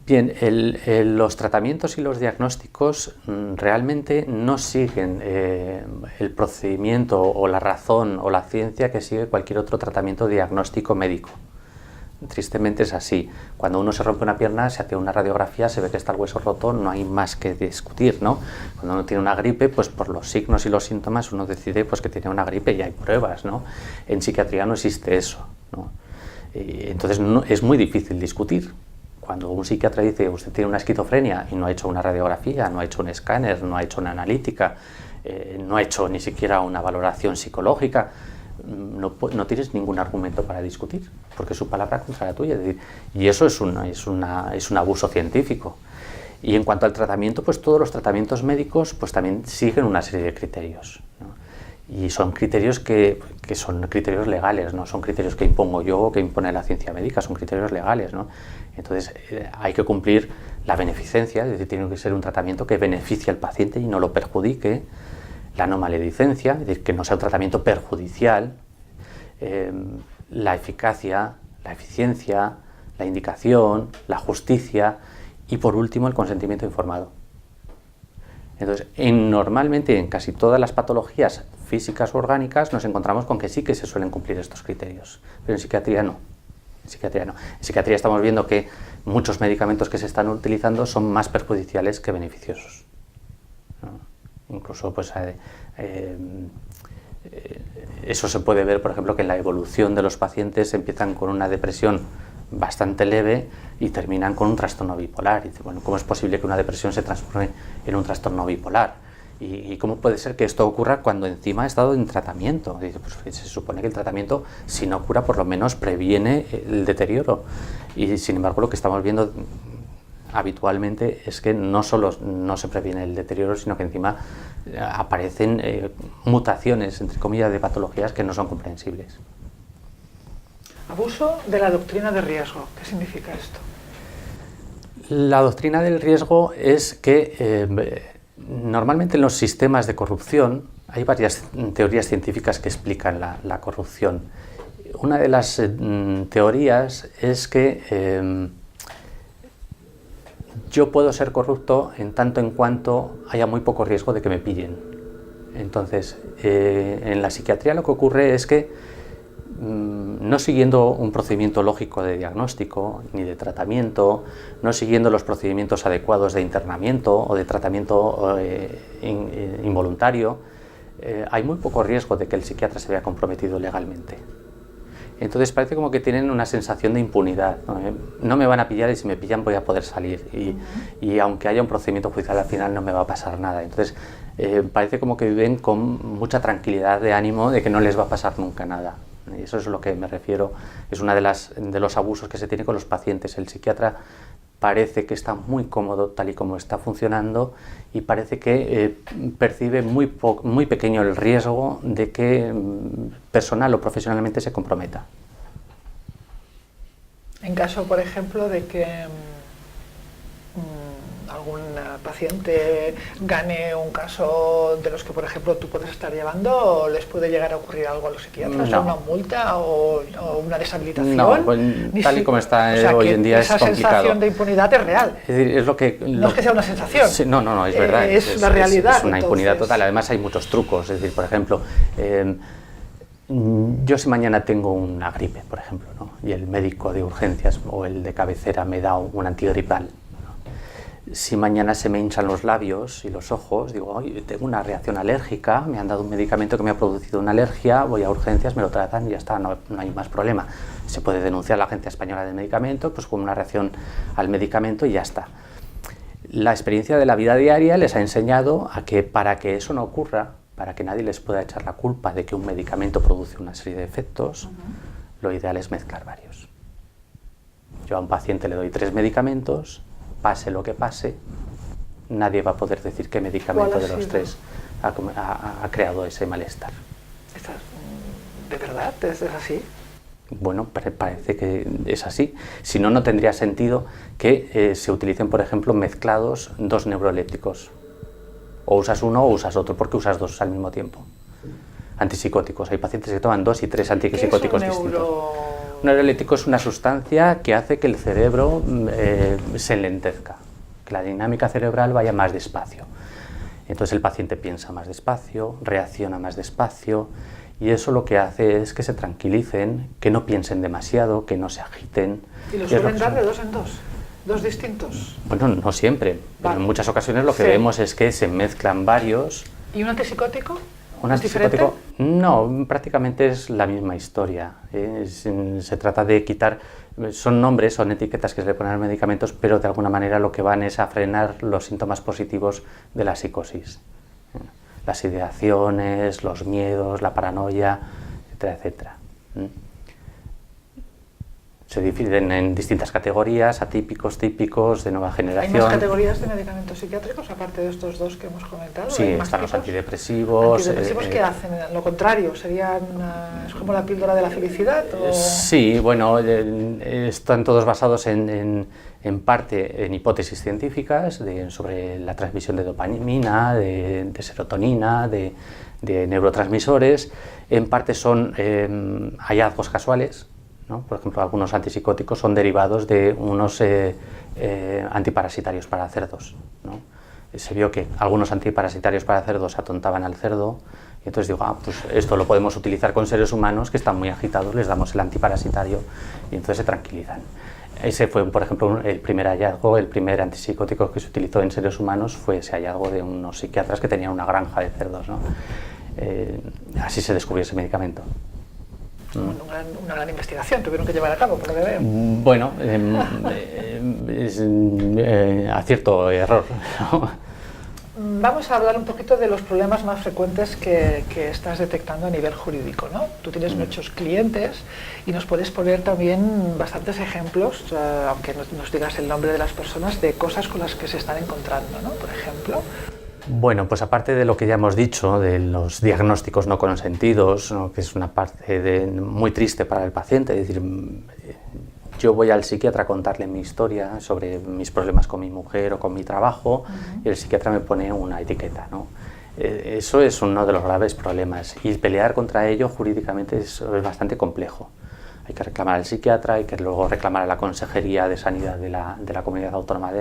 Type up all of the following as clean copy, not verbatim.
Bien, los tratamientos y los diagnósticos realmente no siguen el procedimiento o la razón o la ciencia que sigue cualquier otro tratamiento diagnóstico médico. Tristemente es así. Cuando uno se rompe una pierna, se hace una radiografía, se ve que está el hueso roto, no hay más que discutir, ¿no? Cuando uno tiene una gripe, pues por los signos y los síntomas uno decide pues, que tiene una gripe y hay pruebas, ¿no? En psiquiatría no existe eso, ¿no? Entonces es muy difícil discutir. Cuando un psiquiatra dice usted tiene una esquizofrenia y no ha hecho una radiografía, no ha hecho un escáner, no ha hecho una analítica, no ha hecho ni siquiera una valoración psicológica, no tienes ningún argumento para discutir, porque es su palabra contra la tuya. Es decir, y eso es un abuso científico. Y en cuanto al tratamiento, pues todos los tratamientos médicos pues también siguen una serie de criterios, ¿no? Y son criterios que son criterios legales, no son criterios que impongo yo o que impone la ciencia médica, son criterios legales, ¿no? Entonces hay que cumplir la beneficencia, es decir, tiene que ser un tratamiento que beneficie al paciente y no lo perjudique, la no maledicencia, es decir, que no sea un tratamiento perjudicial, la eficacia, la eficiencia, la indicación, la justicia y por último el consentimiento informado. Entonces, normalmente en casi todas las patologías físicas o orgánicas nos encontramos con que sí que se suelen cumplir estos criterios, pero en psiquiatría no. En psiquiatría estamos viendo que muchos medicamentos que se están utilizando son más perjudiciales que beneficiosos, ¿no? Incluso pues, eso se puede ver, por ejemplo, que en la evolución de los pacientes empiezan con una depresión bastante leve y terminan con un trastorno bipolar. Y dice, bueno, ¿cómo es posible que una depresión se transforme en un trastorno bipolar? ¿Y cómo puede ser que esto ocurra cuando encima ha estado en tratamiento? Dice, pues se supone que el tratamiento, si no cura, por lo menos previene el deterioro. Y sin embargo, lo que estamos viendo habitualmente es que no solo no se previene el deterioro, sino que encima aparecen mutaciones, entre comillas, de patologías que no son comprensibles. Abuso de la doctrina de riesgo. ¿Qué significa esto? La doctrina del riesgo es que normalmente en los sistemas de corrupción hay varias teorías científicas que explican la corrupción. Una de las teorías es que yo puedo ser corrupto en tanto en cuanto haya muy poco riesgo de que me pillen. Entonces, en la psiquiatría lo que ocurre es que no siguiendo un procedimiento lógico de diagnóstico ni de tratamiento, no siguiendo los procedimientos adecuados de internamiento o de tratamiento involuntario, hay muy poco riesgo de que el psiquiatra se vea comprometido legalmente. Entonces parece como que tienen una sensación de impunidad, ¿no? No me van a pillar y si me pillan voy a poder salir y aunque haya un procedimiento judicial al final no me va a pasar nada. Entonces parece como que viven con mucha tranquilidad de ánimo de que no les va a pasar nunca nada. Y eso es a lo que me refiero, es uno de los abusos que se tiene con los pacientes. El psiquiatra parece que está muy cómodo tal y como está funcionando y parece que percibe muy pequeño el riesgo de que personal o profesionalmente se comprometa. En caso, por ejemplo, de que algún paciente gane un caso de los que, por ejemplo, tú puedes estar llevando, ¿les puede llegar a ocurrir algo a los psiquiatras? No. ¿Una multa o una deshabilitación? No, pues, tal y como está hoy en día es complicado. Esa sensación de impunidad es real. Es decir, es lo que... No es que sea una sensación. Sí, no, es verdad. Es la realidad. Es una impunidad entonces total. Además hay muchos trucos. Es decir, por ejemplo, yo si mañana tengo una gripe, por ejemplo, ¿no? Y el médico de urgencias o el de cabecera me da un antigripal, ¿no? Si mañana se me hinchan los labios y los ojos, digo, oye, tengo una reacción alérgica, me han dado un medicamento que me ha producido una alergia, voy a urgencias, me lo tratan y ya está, no hay más problema. Se puede denunciar a la Agencia Española del Medicamento pues con una reacción al medicamento y ya está. La experiencia de la vida diaria les ha enseñado a que para que eso no ocurra, para que nadie les pueda echar la culpa de que un medicamento produce una serie de efectos, lo ideal es mezclar varios. Yo a un paciente le doy 3 medicamentos, pase lo que pase, nadie va a poder decir qué medicamento de los 3 ha creado ese malestar. ¿De verdad? ¿Es así? Bueno, parece que es así. Si no, no tendría sentido que se utilicen, por ejemplo, mezclados 2 neurolépticos. O usas uno o usas otro, porque usas 2 al mismo tiempo. Antipsicóticos. Hay pacientes que toman 2 y 3 antipsicóticos distintos. O... Un neuroleptíco es una sustancia que hace que el cerebro se enlentezca, que la dinámica cerebral vaya más despacio. Entonces el paciente piensa más despacio, reacciona más despacio, y eso lo que hace es que se tranquilicen, que no piensen demasiado, que no se agiten. ¿Y lo suelen dar de dos en dos? ¿Dos distintos? Bueno, no siempre, pero en muchas ocasiones lo que vemos es que se mezclan varios. ¿Y un antipsicótico? ¿Un antipsicótico? No, prácticamente es la misma historia. Se trata de quitar, son nombres, son etiquetas que se le ponen a los medicamentos, pero de alguna manera lo que van es a frenar los síntomas positivos de la psicosis. Las ideaciones, los miedos, la paranoia, etcétera, etcétera. Se dividen en distintas categorías, atípicos, típicos, de nueva generación. ¿Hay más categorías de medicamentos psiquiátricos aparte de estos dos que hemos comentado? Sí, están los antidepresivos. ¿Antidepresivos qué hacen? Lo contrario, ¿serían, es como la píldora de la felicidad? ¿O? Sí, bueno, están todos basados en parte en hipótesis científicas sobre la transmisión de dopamina, de serotonina, de neurotransmisores. En parte son hallazgos casuales, ¿no? Por ejemplo, algunos antipsicóticos son derivados de unos antiparasitarios para cerdos, ¿no? Se vio que algunos antiparasitarios para cerdos atontaban al cerdo, y entonces digo, pues esto lo podemos utilizar con seres humanos que están muy agitados, les damos el antiparasitario y entonces se tranquilizan. Ese fue, por ejemplo, el primer hallazgo, el primer antipsicótico que se utilizó en seres humanos fue ese hallazgo de unos psiquiatras que tenían una granja de cerdos, ¿no? Así se descubrió ese medicamento. Una gran investigación tuvieron que llevar a cabo, por lo que veo. Bueno, acierto error, ¿no? Vamos a hablar un poquito de los problemas más frecuentes que estás detectando a nivel jurídico, ¿no? Tú tienes muchos clientes y nos puedes poner también bastantes ejemplos, aunque no nos digas el nombre de las personas, de cosas con las que se están encontrando, ¿no? Por ejemplo. Bueno, pues aparte de lo que ya hemos dicho, de los diagnósticos no consentidos, ¿no? Que es una parte muy triste para el paciente, es decir, yo voy al psiquiatra a contarle mi historia sobre mis problemas con mi mujer o con mi trabajo, y el psiquiatra me pone una etiqueta, ¿no? Eso es uno de los graves problemas, y pelear contra ello jurídicamente es bastante complejo. Hay que reclamar al psiquiatra, hay que luego reclamar a la Consejería de Sanidad de la comunidad autónoma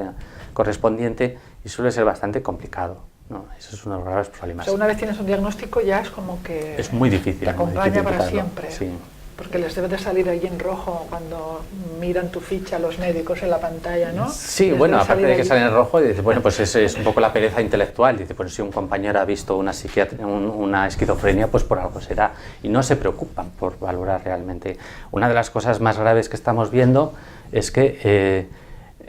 correspondiente, y suele ser bastante complicado, ¿no? Eso es uno de los graves problemas. O sea, una vez tienes un diagnóstico ya es como que es muy difícil, te acompaña para siempre. Sí. Porque les debe de salir ahí en rojo cuando miran tu ficha los médicos en la pantalla, ¿no? Sí, les bueno, aparte de que sale en rojo, dice, bueno, pues es un poco la pereza intelectual. Dice, pues si un compañero ha visto una esquizofrenia, pues por algo será. Y no se preocupan por valorar realmente. Una de las cosas más graves que estamos viendo es que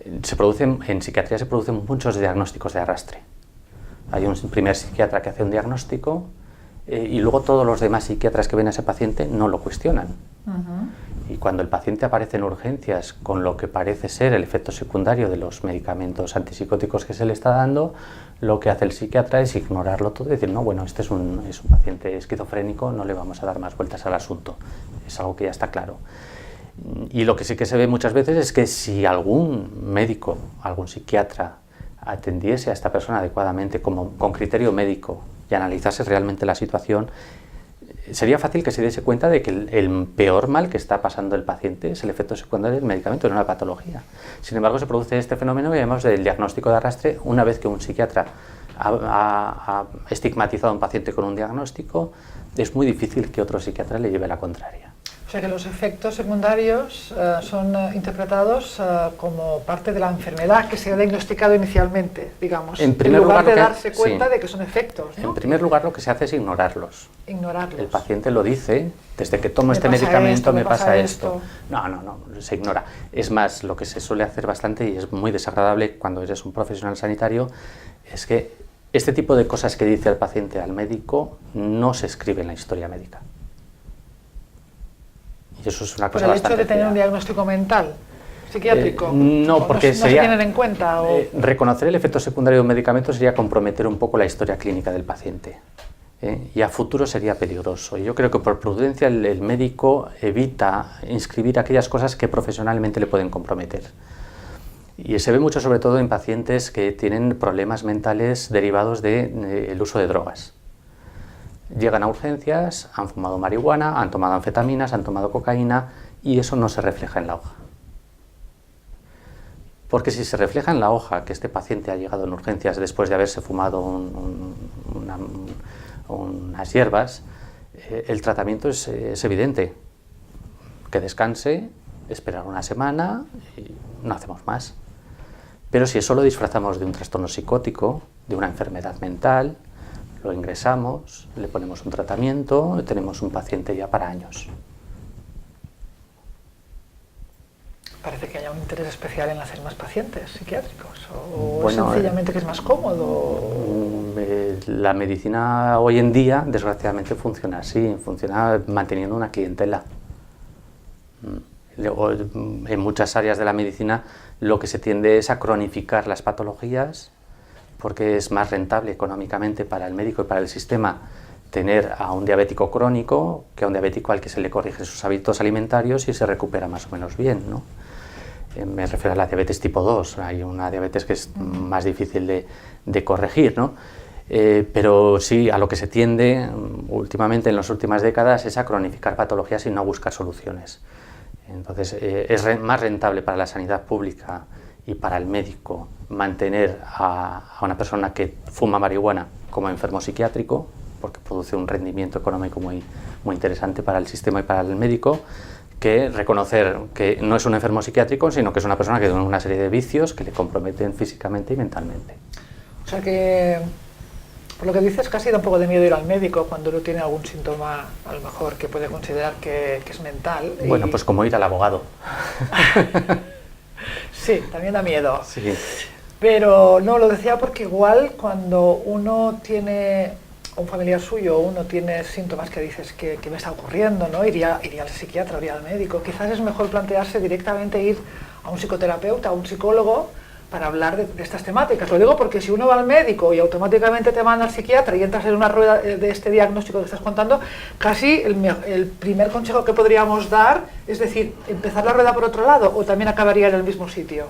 en psiquiatría se producen muchos diagnósticos de arrastre. Hay un primer psiquiatra que hace un diagnóstico, y luego todos los demás psiquiatras que ven a ese paciente no lo cuestionan. Y cuando el paciente aparece en urgencias con lo que parece ser el efecto secundario de los medicamentos antipsicóticos que se le está dando, lo que hace el psiquiatra es ignorarlo todo y decir, no, bueno, este es un paciente esquizofrénico, no le vamos a dar más vueltas al asunto. Es algo que ya está claro. Y lo que sí que se ve muchas veces es que si algún médico, algún psiquiatra atendiese a esta persona adecuadamente con criterio médico y analizase realmente la situación, sería fácil que se diese cuenta de que el peor mal que está pasando el paciente es el efecto secundario del medicamento, no la patología. Sin embargo, se produce este fenómeno que llamamos el diagnóstico de arrastre una vez que un psiquiatra ha estigmatizado a un paciente con un diagnóstico, es muy difícil que otro psiquiatra le lleve la contraria. O sea que los efectos secundarios son interpretados como parte de la enfermedad que se ha diagnosticado inicialmente, digamos, en lugar de darse cuenta de que son efectos, ¿no? En primer lugar, lo que se hace es ignorarlos. Ignorarlos. El paciente lo dice, desde que tomo este medicamento me pasa esto. No, se ignora. Es más, lo que se suele hacer bastante, y es muy desagradable cuando eres un profesional sanitario, es que este tipo de cosas que dice el paciente al médico no se escribe en la historia médica. Y eso es una cosa ¿Por el hecho de tener un diagnóstico mental, psiquiátrico? No, porque no se tienen en cuenta. Reconocer el efecto secundario de un medicamento sería comprometer un poco la historia clínica del paciente. Y a futuro sería peligroso. Yo creo que por prudencia el médico evita inscribir aquellas cosas que profesionalmente le pueden comprometer. Y se ve mucho sobre todo en pacientes que tienen problemas mentales derivados del uso de drogas. Llegan a urgencias, han fumado marihuana, han tomado anfetaminas, han tomado cocaína y eso no se refleja en la hoja. Porque si se refleja en la hoja que este paciente ha llegado en urgencias después de haberse fumado unas hierbas, el tratamiento es evidente. Que descanse, esperar una semana y no hacemos más. Pero si eso lo disfrazamos de un trastorno psicótico, de una enfermedad mental, lo ingresamos, le ponemos un tratamiento, tenemos un paciente ya para años. Parece que haya un interés especial en hacer más pacientes psiquiátricos, o bueno, sencillamente que es más cómodo. La medicina hoy en día, desgraciadamente, funciona así, funciona manteniendo una clientela. En muchas áreas de la medicina lo que se tiende es a cronificar las patologías, porque es más rentable económicamente para el médico y para el sistema tener a un diabético crónico que a un diabético al que se le corrige sus hábitos alimentarios y se recupera más o menos bien, ¿no? Me refiero a la diabetes tipo 2, hay una diabetes que es más difícil de corregir, ¿no? Pero sí, a lo que se tiende últimamente, en las últimas décadas, es a cronificar patologías y no a buscar soluciones. Entonces, es más rentable para la sanidad pública y para el médico mantener a una persona que fuma marihuana como enfermo psiquiátrico, porque produce un rendimiento económico muy interesante para el sistema y para el médico, que reconocer que no es un enfermo psiquiátrico, sino que es una persona que tiene una serie de vicios que le comprometen físicamente y mentalmente. O sea que, por lo que dices, casi da un poco de miedo ir al médico cuando uno tiene algún síntoma, a lo mejor, que puede considerar que es mental. Bueno, pues como ir al abogado. Sí, también da miedo. Sí. Pero no, lo decía porque igual cuando uno tiene, un familiar suyo, uno tiene síntomas que dices que me está ocurriendo, ¿no? Iría al psiquiatra, iría al médico. Quizás es mejor plantearse directamente ir a un psicoterapeuta, a un psicólogo, para hablar de estas temáticas. Lo digo porque si uno va al médico y automáticamente te manda al psiquiatra y entras en una rueda de este diagnóstico que estás contando, casi el primer consejo que podríamos dar es decir, empezar la rueda por otro lado, o también acabaría en el mismo sitio.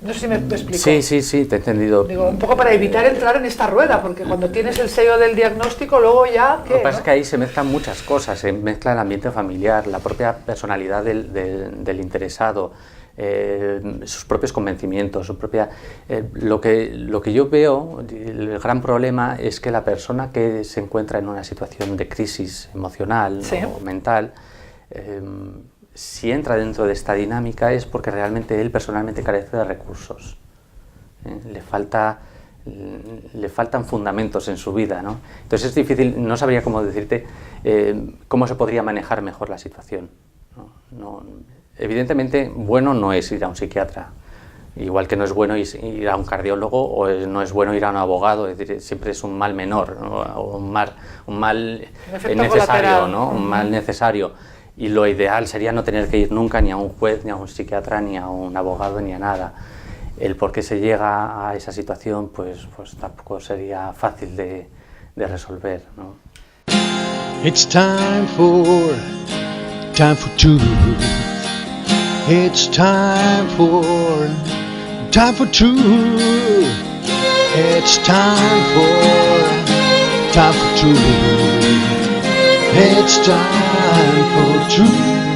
No sé si me explico. Sí, te he entendido. Digo, un poco para evitar entrar en esta rueda, porque cuando tienes el sello del diagnóstico, luego ya... Lo que pasa es que ahí se mezclan muchas cosas, se mezcla el ambiente familiar, la propia personalidad del interesado, sus propios convencimientos, lo que yo veo, el gran problema es que la persona que se encuentra en una situación de crisis emocional o mental, si entra dentro de esta dinámica es porque realmente él personalmente carece de recursos, le faltan fundamentos en su vida, ¿no? Entonces es difícil, no sabría cómo decirte cómo se podría manejar mejor la situación, ¿no? Evidentemente, bueno no es ir a un psiquiatra, igual que no es bueno ir a un cardiólogo o no es bueno ir a un abogado, es decir, siempre es un mal menor, ¿no? O un mal necesario, ¿no? Un mal necesario. Y lo ideal sería no tener que ir nunca ni a un juez, ni a un psiquiatra, ni a un abogado, ni a nada. El por qué se llega a esa situación, pues tampoco sería fácil de resolver, ¿no? It's time for two. It's time for two. It's time for two. It's time for two.